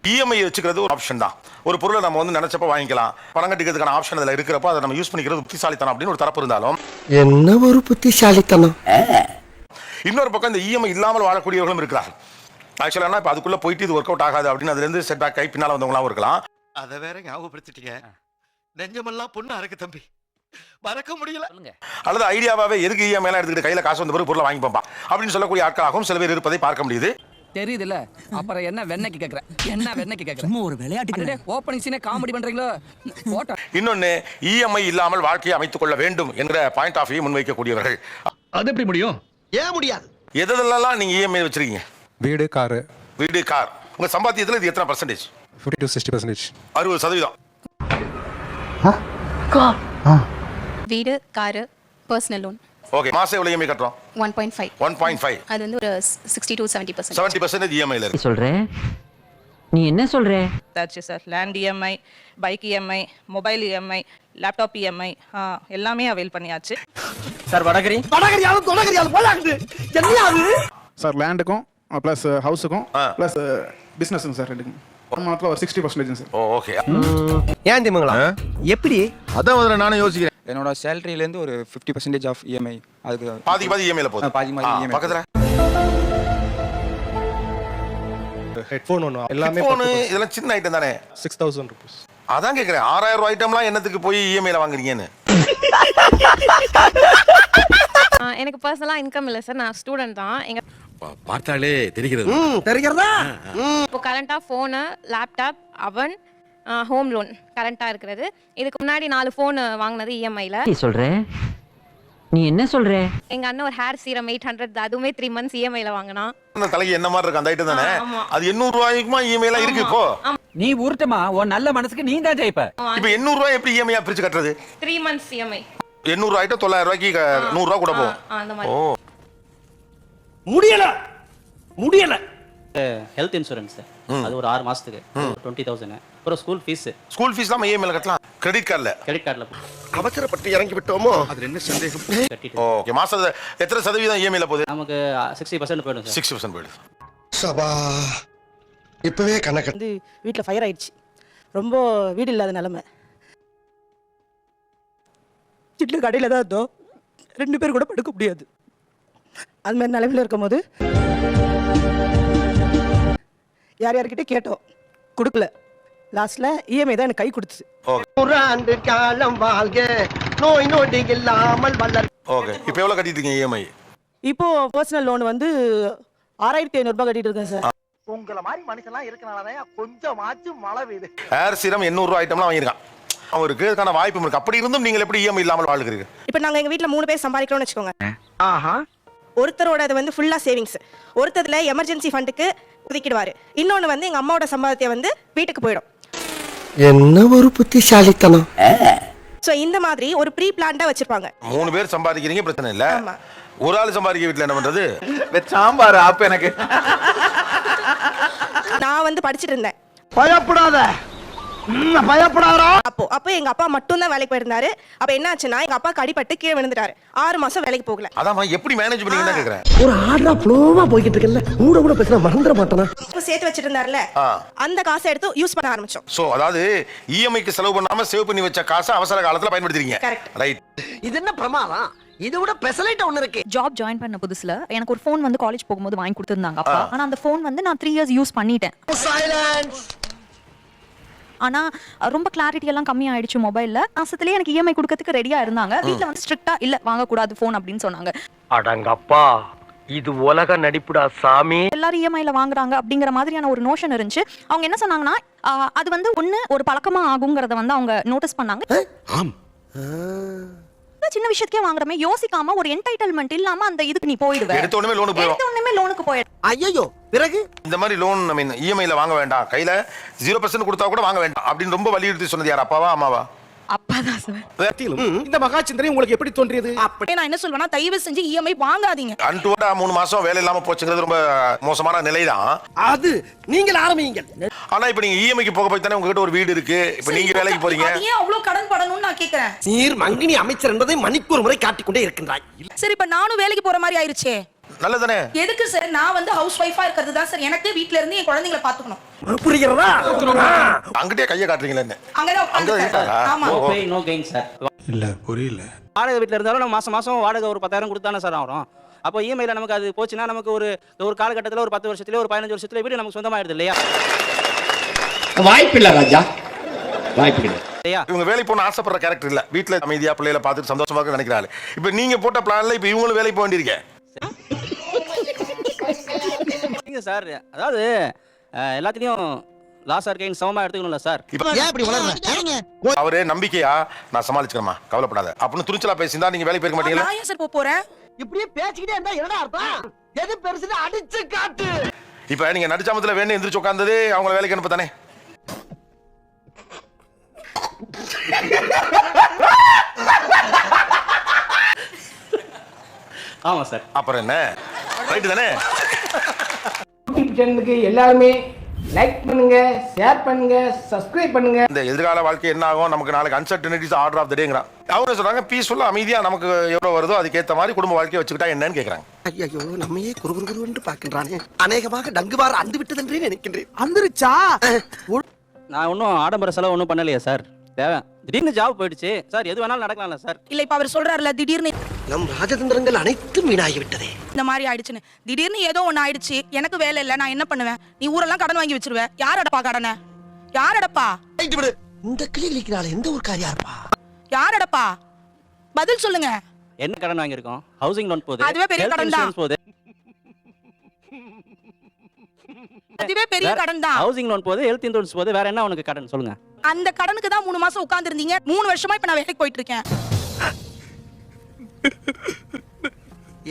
EMI வச்சுக்கிறது ஒரு option தான். ஒரு பொருளை நம்ம வந்து நினைச்சப்ப வாங்கிக்கலாம், பணம் கட்டிக்கிறதுக்கான ஆப்ஷன் அதில் இருக்கிறப்ப அதை நம்ம யூஸ் பண்ணிக்கிறது புத்திசாலித்தனம் அப்படின்னு ஒரு தரப்பு இருந்தாலும், என்ன ஒரு புத்திசாலித்தனம். இன்னொரு பக்கம் இந்த இஎம்ஐ இல்லாமல் வாழக்கூடியவர்களும் இருக்கிறார்கள். ஆக்சுவலாக இப்போ அதுக்குள்ளே போயிட்டு இது ஒர்க் அவுட் ஆகாது அப்படின்னு அதுலேருந்து செட் பேக் ஆகி பின்னால் வந்தவங்களாம் இருக்கலாம். அதை வேற ஞாபகப்படுத்திட்டீங்க. நெஞ்சமெல்லாம் பொண்ணா இருக்கு தம்பி, மறக்க முடியல. அல்லது ஐடியாவே எதுக்கு இஎம்ஐலாம் எடுத்துக்கிட்டு கையில் காசு வந்த பிறகு பொருளை வாங்கி போப்பா அப்படின்னு சொல்லக்கூடிய ஆட்களாகவும் சில பேர் இருப்பதை பார்க்க முடியுது. தெரியுதுல்ல, அப்புறம் என்ன வெண்ணைக்கு கேக்குறேன், என்ன வெண்ணைக்கு கேக்குறேன், சும்மா ஒரு விளையாட்டுக்கு ஓப்பனிங் சீனே காமெடி பண்றீங்களோ போட்டோ. இன்னொன்னு, இஎம்ஐ இல்லாமல் வாழ்க்கையை அமைத்துக் கொள்ள வேண்டும் என்கிற பாயிண்ட் ஆஃப் வியூ முன்வைக்கக்கூடியவர்கள். அது எப்படி முடியும்? ஏன் முடியாது? எதெல்லாம் நீங்க இஎம்ஐ வச்சிருக்கீங்க? வீடு, காரு. வீடு, கார். உங்க சம்பாத்தியத்தில் இது எத்தனை பர்சன்டேஜ்? 50 to 60%. 60%. வீடு, காரு, பர்சனல் லோன். ஓகே, மாசம் எவ்வளவு இஎம்ஐ கட்டுறோம்? 1.5. 1.5. அது வந்து ஒரு 60 to 70%. 70% இஎம்ஐல இருக்கு. சொல்ற நீ என்ன சொல்ற? தாச்சு sir, land EMI, bike EMI, mobile EMI, laptop EMI எல்லாமே அவைல் பண்ணியாச்சு. சார் வடகரி சார் லேண்டுக்கும் ப்ளஸ் ஹவுஸுக்கும் ப்ளஸ் பிஸ்னஸுங்க சார் ரெண்டுக்கும் ஒரு மாதத்தில் ஒரு 60% சார். ஓகே. ஏன் திமுங்களா எப்படி? அதான் முதல்ல நானே யோசிக்கிறேன். என்னோட சேலரியிலேருந்து ஒரு 50% ஆஃப் இஎம்ஐ. அதுக்கு பாதி இஎம்ஐல போகுது. பாதி EMI. பக்கத்துல ஹெட்ஃபோன் ஒன்று எல்லாமே ஃபோன் இதெல்லாம் சின்ன ஐட்டம் தானே. 6000 rupees. அதான் கேட்குறேன், 6000 ரூபாய் ஐட்டம்லாம் என்னத்துக்கு போய் இஎம்ஐல வாங்குறீங்கன்னு. எனக்கு பர்சனலாக இன்கம் இல்லை சார், நான் ஸ்டூடெண்ட் தான். எங்க பார்த்தாலே தெரிகிறது. தெரிகிறதா? இப்போ கரண்ட்டாக ஃபோனு, லேப்டாப், அவன், ஹோம் லோன் கரண்ட்டாக இருக்கிறது. இதுக்கு முன்னாடி 4 ஃபோன் வாங்கினது இஎம்ஐல. நீ சொல்ற நீ என்ன சொல்ற? எங்க அண்ணன் ஒரு ஹேர் சீரம் 800, அதுவுமே 3 months இஎம்ஐல வாங்கினா. அந்த தலைக்கு என்ன மாதிரி இருக்கு அந்த ஐட்டம் தானே, அது 800 ரூபாய்க்குமா இஎம்ஐலாம் இருக்கு இப்போ. நீ ஊர்ட்டமா, உன் நல்ல மனசுக்கு நீ தான் ஜெயிப்ப. இப்போ 800 ரூபாய் எப்படி இஎம்ஐயா பிரிச்சு கட்டுறது? 3 months இஎம்ஐ. 800 ரூபாய்ட்டு 900 ரூபாய்க்கு 100 ரூபாய் கூட போகும். அந்த மாதிரி. ஓ, முடியல. ஹெல்த் இன்சூரன்ஸ் அது ஒரு 6 மாசத்துக்கு 20,000. அப்புறம் ஸ்கூல் ஃபீஸ். ஸ்கூல் ஃபீஸ் தான் இஎம்ஐல கட்டலாம், கிரெடிட் கார்டுல. கிரெடிட் கார்டுல அவசரப்பட்டு இறங்கி விட்டோமோ? அதுல என்ன சந்தேகம்? கட்டிட்டு ஓகே, மாசம் எத்தனை சதவீதம் இஎம்ஐல போகுது? நமக்கு 60% போயிடும் சார். 60% போயிடுது. சபா, இப்பவே கணக்கு. வந்து வீட்டில் ஃபயர் ஆயிடுச்சு, ரொம்ப வீடு இல்லாத நிலைமை. சிட்ல கடையில் தான் இருந்தோம், 2 பேர் கூட படுக்க முடியாது. அது மாதிரி நிலைமையில் இருக்கும் போது யார்கிட்ட கேட்டோம், கொடுக்கல. லாஸ்ட்ல இஎம்ஐ தான் எனக்கு கை கொடுத்துச்சு. ஆண்டு காலம் வாழ்க, நோய் நொடி இல்லாமல் வளர். ஓகே, இப்போ எவ்வளவு கட்டிட்டு இருக்கீங்க இஎம்ஐ? இப்போ பர்சனல் லோன் வந்து 6500 ரூபாய் கட்டிட்டு இருக்கேன் சார். உங்களை மாதிரி மனுஷன்லாம் இருக்கனாலதான் கொஞ்சமாச்சும் மழை பெய்யுது. ஹேர் சீரம் 800 ரூபாய் ஐட்டம்லாம் வாங்கியிருக்கான் அவருக்கு, அதுக்கான வாய்ப்பும் இருக்கு. அப்படி இருந்தும் நீங்கள் எப்படி இஎம்ஐ இல்லாமல் வாழ்கிறீங்க? இப்போ நாங்கள் எங்கள் வீட்டில் 3 பேர் சம்பாதிக்கிறோம்னு வச்சுக்கோங்க. ஆஹா. ஒருத்தரோட அது வந்து ஃபுல்லாக சேவிங்ஸ், ஒருத்தரில் எமர்ஜென்சி ஃபண்டுக்கு ஒதுக்கிடுவார், இன்னொன்று வந்து எங்கள் அம்மாவோட சம்பாத்தியம் வந்து வீட்டுக்கு போயிடும். என்ன ஒரு புத்திசாலித்தனம். ஸோ இந்த மாதிரி ஒரு ப்ரீ பிளான்டாக வச்சிருப்பாங்க. 3 பேர் சம்பாதிக்கிறீங்க, பிரச்சனை இல்லை. ஒரு ஆள் சம்பாதிக்க வீட்டில் என்ன பண்றது? சாம்பார் அப்ப எனக்கு நான் வந்து படிச்சுட்டு இருந்தேன். பயப்படாத, பயப்படாதா. அப்போ எங்க அப்பா மட்டும் தான் வேலைக்கு போயிருந்தாரு. அப்ப என்ன ஆச்சுன்னா, எங்க அப்பாக்கு அடிபட்டு கீழே விழுந்துட்டாரு. 6 மாசம் வேலைக்கு போகல. அதான் எப்படி மேனேஜ் பண்ணீங்கன்னு கேக்குறேன். ஒரு ஆர்டரா ஃப்ளோவா போய்கிட்டு இருக்கல, கூட பேசினா மறந்துட மாட்டானா. இப்போ சேர்த்து வச்சிட்டு இருந்தாருல, அந்த காசை எடுத்து யூஸ் பண்ண ஆரம்பிச்சோம். சோ அதாவது இஎம்ஐக்கு செலவு பண்ணாம சேவ் பண்ணி வச்ச காசை அவசர காலத்துல பயன்படுத்துறீங்க. கரெக்ட். ரைட். இது என்ன பிரமாதம்? இதை விட பெசலைட் ஒன்னு இருக்கு. ஜாப் ஜாயின் பண்ண புதுசுல எனக்கு ஒரு ஃபோன் வந்து காலேஜ் போகும்போது வாங்கி கொடுத்துருந்தாங்க அப்பா. ஆனா அந்த ஃபோன் வந்து நான் 3 years யூஸ் பண்ணிட்டேன். சைலன்ஸ். ஆனா ரொம்ப கிளாரிட்டி எல்லாம் கம்மி ஆயிடுச்சு மொபைல்ல. மாசத்துலயே எனக்கு இஎம்ஐ கொடுக்கறதுக்கு ரெடியா இருந்தாங்க. வீட்ல வந்து ஸ்ட்ரிக்ட்டா இல்ல வாங்க கூடாது ஃபோன் அப்படின்னு சொன்னாங்க. அடங்கப்பா, இது உலக நடிப்புடா சாமி. எல்லாரும் இஎம்ஐல வாங்குறாங்க அப்படிங்கிற மாதிரியான ஒரு நோஷன் இருந்துச்சு. அவங்க என்ன சொன்னாங்கன்னா, அது வந்து ஒரு பழக்கமா ஆகுங்கிறத வந்து அவங்க நோட்டீஸ் பண்ணாங்க. ஆம். சின்ன விஷயத்துக்கே வாங்குறமே, யோசிக்காம ஒரு என்டைட்டில்மென்ட் இல்லாம அந்த இதுக்கு நீ போயிடுவே. எடுத்த உடனே லோனுக்கு போயிடும். ஐயோ, பிறகு இந்த மாதிரி லோன் இஎம்ஐல வாங்க வேண்டாம், கையில 0% கொடுத்தா கூட வாங்க வேண்டாம் அப்படின்னு ரொம்ப வலியுறுத்தி சொன்னது யார்? அப்பாவா அம்மாவா? அப்பாதான் சார். இந்த மகா சிந்தனை உங்களுக்கு எப்படி தோன்றியது? அப்படியே நான் என்ன சொல்வேன்னா, தயவு செஞ்சு இஎம்ஐ வாங்காதீங்க. அன்டுவர்டா 3 மாசம் வேலை இல்லாம போச்சுங்கிறது ரொம்ப மோசமான நிலைதான். அது நீங்கள் ஆரம்பிங்க. ஆனா இப்ப நீங்க இஎம்ஐக்கு போக போய் தானே உங்ககிட்ட ஒரு வீடு இருக்கு, இப்ப நீங்க வேலைக்கு போறீங்க. ஏன் அவ்வளவு கடன் படணும்னு நான் கேக்குறேன். நீர் மங்கினி அமைச்சர் என்பதை மணிக்கு ஒரு முறை காட்டிக்கொண்டே இருக்கின்றாய். சரி, இப்ப நானும் வேலைக்கு போற மாதிரி ஆயிருச்சே. நல்லதானே? எதுக்கு சார் நான் வந்து ஹவுஸ் ஒய்ஃபா இருக்கிறது தான் சார் எனக்கு வீட்ல இருந்து என் குழந்தைகளை பாத்துக்கணும். புரிகிறதா? அங்கிட்டே கையை காட்டுறீங்களே என்ன? அங்கதான் அங்க உட்கார்ந்து இருக்காரா? சார். ஆமா. நோ பே நோ கெயின் சார். இல்ல புரியல. வாடகை வீட்டில் இருந்தாலும் நம்ம மாதம் மாதம் வாடகை ஒரு 10,000 கொடுத்தானே சார் ஆகிறோம். அப்போ இஎம்ஐயில் நமக்கு அது போச்சுன்னா நமக்கு ஒரு காலகட்டத்தில் ஒரு 10 வருஷத்துல ஒரு 15 வருஷத்துல வீடு நமக்கு சொந்தமாயிடுது இல்லையா? வாய்ப்பில்லை ராஜா, வாய்ப்பில்லை. இல்லையா? இவங்க வேலைக்கு போன ஆசைப்படுற கேரக்டர் இல்ல. வீட்டுல அமைதியா பிள்ளைகளை பார்த்துட்டு சந்தோஷமா இருக்க நினைக்கிறாரு. இப்ப நீங்க போட்ட பிளான்ல இப்ப இவங்களும் வேலைக்கு போக வேண்டியிருக்கேன். இல்லைங்க சார், அதாவது எல்லாத்தையும் லாஸ் ஆர் கெயின் சமமாக எடுத்துக்கணும்ல சார். ஏன் இப்படி வளர்ற? அவரே நம்பிக்கையா நான் சமாளிச்சுக்கிறேம்மா கவலைப்படாத அப்படின்னு துணிச்சலா பேசியிருந்தா நீங்க வேலைக்கு போயிருக்க மாட்டீங்களா? நான் ஏன் சார் போறேன்? இப்படியே பேசிக்கிட்டே இருந்தா என்னடா அர்த்தம்? எது பெருசுன்னு அடிச்சு காட்டு. இப்ப நீங்க நடிச்சாமத்துல வேணும் எந்திரிச்சு உட்கார்ந்தது அவங்கள வேலைக்கு அனுப்ப தானே? ஆமா சார். அப்புறம் என்ன, ரைட்டு தானே? யூடியூப் சேனலுக்கு எல்லாருமே லைக் பண்ணுங்க, ஷேர் பண்ணுங்க, சப்ஸ்கிரைப் பண்ணுங்க. இந்த எதிர்கால வாழ்க்கை என்ன ஆகும், நமக்கு நாளைக்கு அன்சர்டனிட்டிஸ் ஆர்டர் ஆஃப் த டேங்கிறான். அவங்க சொல்றாங்க பீஸ்ஃபுல்லா அமைதியா நமக்கு எவ்வளவு வருதோ அதுக்கேற்ற மாதிரி குடும்ப வாழ்க்கையை வச்சுக்கிட்டா என்னன்னு கேக்குறாங்க. ஐயோ நம்மையே குறுகுறுன்னு பாக்கின்றானே. அநேகமாக டங்குவார அந்து விட்டதென்றே நினைக்கின்றேன். அந்துருச்சா? நான் ஒன்றும் ஆடம்பர செலவு ஒன்றும் பண்ணலையே சார். தேவை திடீர்னு ஜாப் போயிடுச்சு சார், எது வேணாலும் நடக்கலாம்ல சார். இல்ல இப்ப அவர் சொல்றாருல திடீர்னு நம் ராஜதந்திரங்கள் அனைத்தும் வீணாகி விட்டதே. இந்த மாதிரி ஆயிடுச்சுன்னு. திடீர்னு ஏதோ ஒண்ணு ஆயிடுச்சு, எனக்கு வேலை இல்ல, நான் என்ன பண்ணுவேன்? நீ ஊரெல்லாம் கடன் வாங்கி வச்சிருவ. யார் அடப்பா கடனை? யார் அடப்பா? இந்த கிளி கிளிக்கிறாள் எந்த ஒரு காரியா இருப்பா? யார் அடப்பா? பதில் சொல்லுங்க. என்ன கடன் வாங்கியிருக்கோம்? ஹவுசிங் லோன் போகுது, அதுவே பெரிய health கடன் தான். insurance போகுது. அதுவே பெரிய கடன் தான். ஹவுசிங் லோன் போகுது, ஹெல்த் இன்சூரன்ஸ் போகுது, வேற என்ன உனக்கு கடன் சொல்லுங்க? அந்த கடனுக்கு தான் 3 மாசம் உட்கார்ந்து இருந்தீங்க. 3 வருஷமா இப்ப நான் வேலைக்கு போயிட்டு இருக்கேன்.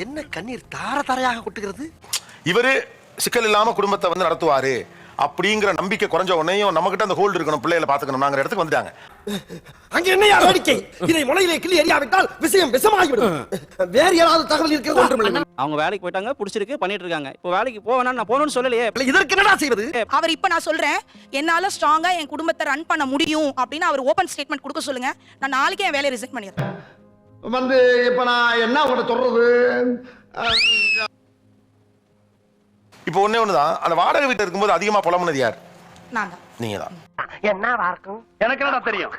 என்ன கண்ணீர் தார தாரையாக கொட்டுகிறது? இவரு சிக்கல் இல்லாம குடும்பத்தை வந்து நடத்துவாரு அப்படிங்கிற நம்பிக்கை குறைஞ்ச உடனேயும் நம்ம கிட்ட அந்த ஹோல்டு இருக்கணும், பிள்ளைகளை பாத்துக்கணும்ங்கிற இடத்துக்கு வந்துட்டாங்க. அங்க என்ன வேடிக்கை? இதை முளையிலே கிளி எறியாவிட்டால் விஷயம் விஷமாகிவிடும். வேறு ஏதாவது தகவல் இருக்கிறது? ஒன்றுமில்லை. அவங்க வேலைக்கு போயிட்டாங்க, பிடிச்சிருக்கு, பண்ணிட்டு இருக்காங்க. இப்போ வேலைக்கு போவேனா நான் போகணும்னு சொல்லலையே. இதற்கு என்னடா செய்வது? அவர் இப்ப நான் சொல்றேன், என்னால ஸ்ட்ராங்கா என் குடும்பத்தை ரன் பண்ண முடியும் அப்படின்னு அவர் ஓபன் ஸ்டேட்மெண்ட் கொடுக்க சொல்லுங்க. நான் நாளைக்கே என் வேலையை ரிசைன் பண்ணிடுறேன். வந்து இப்ப நான் என்ன உங்கள்ட்ட சொல்றது? இப்போ ஒண்ணே ஒண்ணுதான், அந்த வாடகை வீட்டுல இருக்கும்போது அதிகமா புலம்புனது யார்? நான் தான். நீங்க தான். என்னவா இருக்கும்? எனக்கு என்னடா தெரியும்,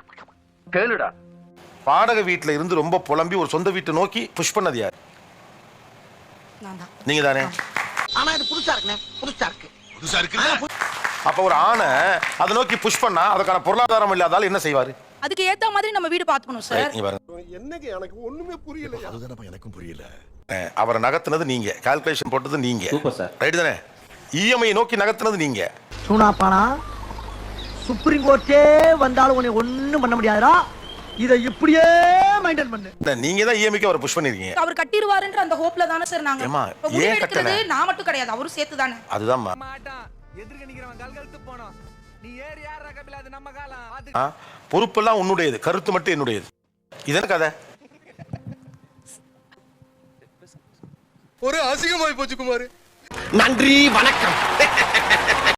கேளுடா. வாடகை வீட்டுல இருந்து ரொம்ப புலம்பி ஒரு சொந்த வீட்டை நோக்கி புஷ் பண்ணது யார்? நான் தான். நீங்க தானே? ஆனா இது புதுசா இருக்குண்ணே, புதுசா இருக்கு. அப்ப ஒரு ஆணை அதை நோக்கி புஷ் பண்ணா அதுக்கான பொருளாதாரம் இல்லாதால் என்ன செய்வாரு? அதுக்கு ஏத்த மாதிரி நம்ம வீடு பாத்துக்கணும் சார். நீங்க பாருங்க, என்னங்க எனக்கு ஒண்ணுமே புரியல. அதுதானப்பா எனக்கும் புரியல. அவரை நகர்த்தினது நீங்க, கால்குலேஷன் போட்டது நீங்க, சூப்பர் சார். ரைட் தானே? இஎம்ஐ நோக்கி நகர்த்தினது நீங்க. சூனாப்பானா சுப்ரீம் கோர்ட்டே வந்தாலும் உன்னை ஒண்ணும் பண்ண முடியாதுடா. இதை இப்படியே மெயின்டைன் பண்ணு. நீங்க தான் இஎம்ஐக்கு அவரை புஷ் பண்ணிருக்கீங்க. அவர் கட்டிடுவாருன்ற அந்த ஹோப்ல தானே சார் நாங்க. ஏம்மா, இப்ப முடிவு ஏன் எடுக்கிறது கட்டல? நான் மட்டும் கிடையாது, அவரும் சேர்த்து தானே. அதுதான்மா. பொறுப்பெல்லாம் உன்னுடையது, கருத்து மட்டும் என்னுடையது. இதென்ன கதை? ஒரு அசிங்கமாய் போச்சு குமார். நன்றி, வணக்கம்.